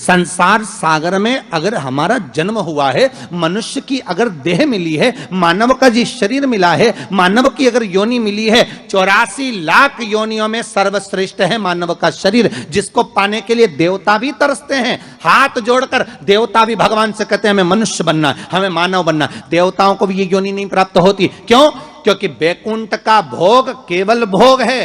संसार सागर में अगर हमारा जन्म हुआ है, मनुष्य की अगर देह मिली है, मानव का जी शरीर मिला है, मानव की अगर योनि मिली है, 84 लाख योनियों में सर्वश्रेष्ठ है मानव का शरीर, जिसको पाने के लिए देवता भी तरसते हैं। हाथ जोड़कर देवता भी भगवान से कहते हैं हमें मनुष्य बनना, हमें मानव बनना। देवताओं को भी ये योनि नहीं प्राप्त होती। क्यों? क्योंकि बैकुंठ का भोग केवल भोग है,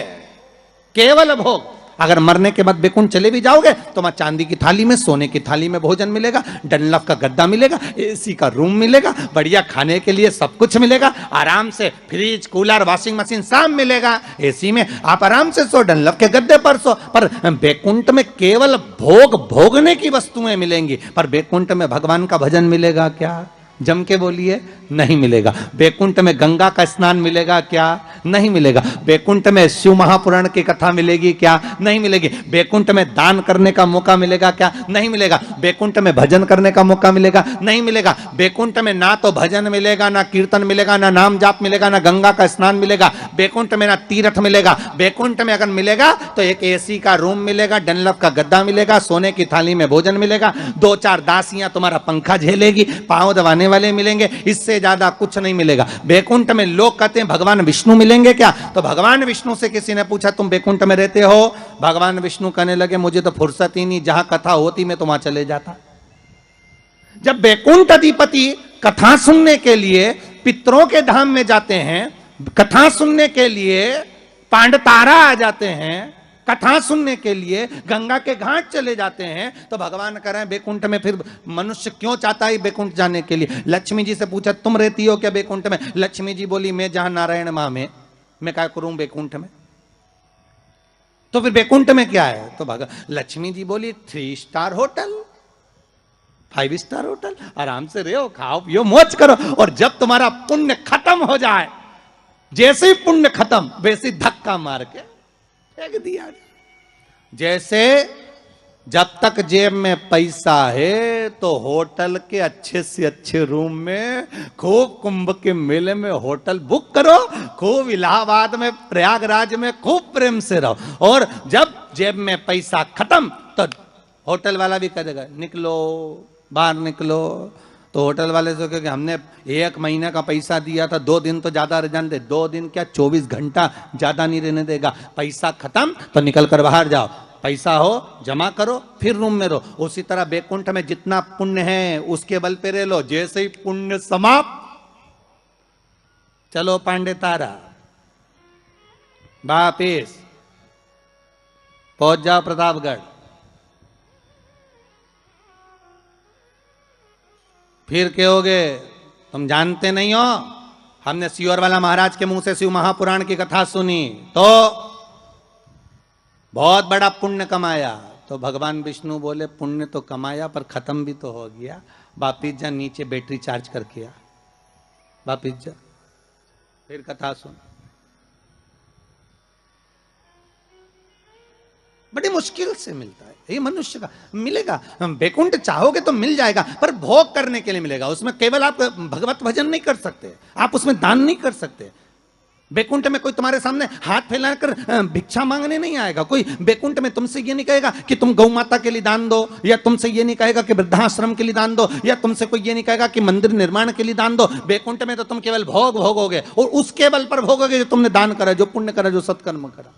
केवल भोग। अगर मरने के बाद बैकुंठ चले भी जाओगे तो वहां चांदी की थाली में, सोने की थाली में भोजन मिलेगा, डनलफ का गद्दा मिलेगा, एसी का रूम मिलेगा, बढ़िया खाने के लिए सब कुछ मिलेगा, आराम से फ्रिज, कूलर, वॉशिंग मशीन सब मिलेगा। एसी में आप आराम से सो, डनलफ के गद्दे पर सो। पर बैकुंठ में केवल भोग भोगने की वस्तुएं मिलेंगी। पर बैकुंठ में भगवान का भजन मिलेगा क्या? जम के बोलिए, नहीं मिलेगा। बैकुंठ में गंगा का स्नान मिलेगा क्या? नहीं मिलेगा। बैकुंठ में शिव महापुराण की कथा मिलेगी क्या? नहीं मिलेगी। बैकुंठ में दान करने का मौका मिलेगा क्या? नहीं मिलेगा। बैकुंठ में भजन करने का मौका मिलेगा? नहीं मिलेगा। बैकुंठ में ना तो भजन मिलेगा, ना कीर्तन मिलेगा, ना नाम जाप मिलेगा, ना गंगा का स्नान मिलेगा। बैकुंठ में ना तीर्थ मिलेगा। बैकुंठ में अगर मिलेगा तो एक एसी का रूम मिलेगा, डनलफ का गद्दा मिलेगा, सोने की थाली में भोजन मिलेगा, 2-4 दासियां तुम्हारा पंखा झेलेगी, पांव दबाने वाले मिलेंगे, इससे ज्यादा कुछ नहीं मिलेगा। बैकुंठ में लोग कहते हैं भगवान विष्णु मिलेंगे क्या? तो भगवान विष्णु से किसी ने पूछा तुम बैकुंठ में रहते हो? भगवान विष्णु कहने लगे मुझे तो फुर्सत ही नहीं, जहां कथा होती मैं तो वहां चले जाता। जब बैकुंठ अधिपति कथा सुनने के लिए पितरों के धाम में जाते हैं, कथा सुनने के लिए पांडतारा आ जाते हैं, कथा सुनने के लिए गंगा के घाट चले जाते हैं, तो भगवान कह रहे हैं बैकुंठ में फिर मनुष्य क्यों चाहता है बैकुंठ जाने के लिए? लक्ष्मी जी से पूछा तुम रहती हो क्या बैकुंठ में? लक्ष्मी जी बोली मैं जहां नारायण मां में, मैं क्या करूं बैकुंठ में? तो फिर बैकुंठ में क्या है? तो लक्ष्मी जी बोली 3 स्टार होटल, 5 स्टार होटल, आराम से रहो, खाओ पियो, मौज करो। और जब तुम्हारा पुण्य खत्म हो जाए, जैसे ही पुण्य खत्म वैसे धक्का मार के फेंक दिया। जैसे जब तक जेब में पैसा है तो होटल के अच्छे से अच्छे रूम में, खूब कुंभ के मेले में होटल बुक करो, खूब इलाहाबाद में, प्रयागराज में खूब प्रेम से रहो। और जब जेब में पैसा खत्म तो होटल वाला भी कह देगा निकलो, बाहर निकलो। तो होटल वाले से क्योंकि हमने 1 महीने का पैसा दिया था, 2 दिन तो ज्यादा रह जाने दे। 2 दिन क्या 24 घंटा ज्यादा नहीं रहने देगा। पैसा खत्म तो निकल कर बाहर जाओ, पैसा हो जमा करो, फिर रूम में रहो। उसी तरह बैकुंठ में जितना पुण्य है उसके बल पे रह लो। जैसे ही पुण्य समाप्त, चलो पांडे तारा वापिस पहुंच जाओ प्रतापगढ़। फिर कहोगे तुम जानते नहीं हो, हमने सियोर वाला महाराज के मुंह से शिव महापुराण की कथा सुनी तो बहुत बड़ा पुण्य कमाया। तो भगवान विष्णु बोले पुण्य तो कमाया पर खत्म भी तो हो गया, वापिस जा नीचे बैटरी चार्ज करके आ, वापिस जा, फिर कथा सुन। बड़ी मुश्किल से मिलता है ये मनुष्य का, मिलेगा। बैकुंठ चाहोगे तो मिल जाएगा पर भोग करने के लिए मिलेगा। उसमें केवल आप भगवत भजन नहीं कर सकते, आप उसमें दान नहीं कर सकते। बैकुंठ में कोई तुम्हारे सामने हाथ फैलाकर भिक्षा मांगने नहीं आएगा। कोई बैकुंठ में तुमसे ये नहीं कहेगा कि तुम गौ माता के लिए दान दो, या तुमसे ये नहीं कहेगा कि वृद्धाश्रम के लिए दान दो, या तुमसे कोई ये नहीं कहेगा कि मंदिर निर्माण के लिए दान दो। बैकुंठ में तो तुम केवल भोग भोगोगे और उसके बल पर भोगोगे जो तुमने दान करा, जो पुण्य करा, जो सत्कर्म करा।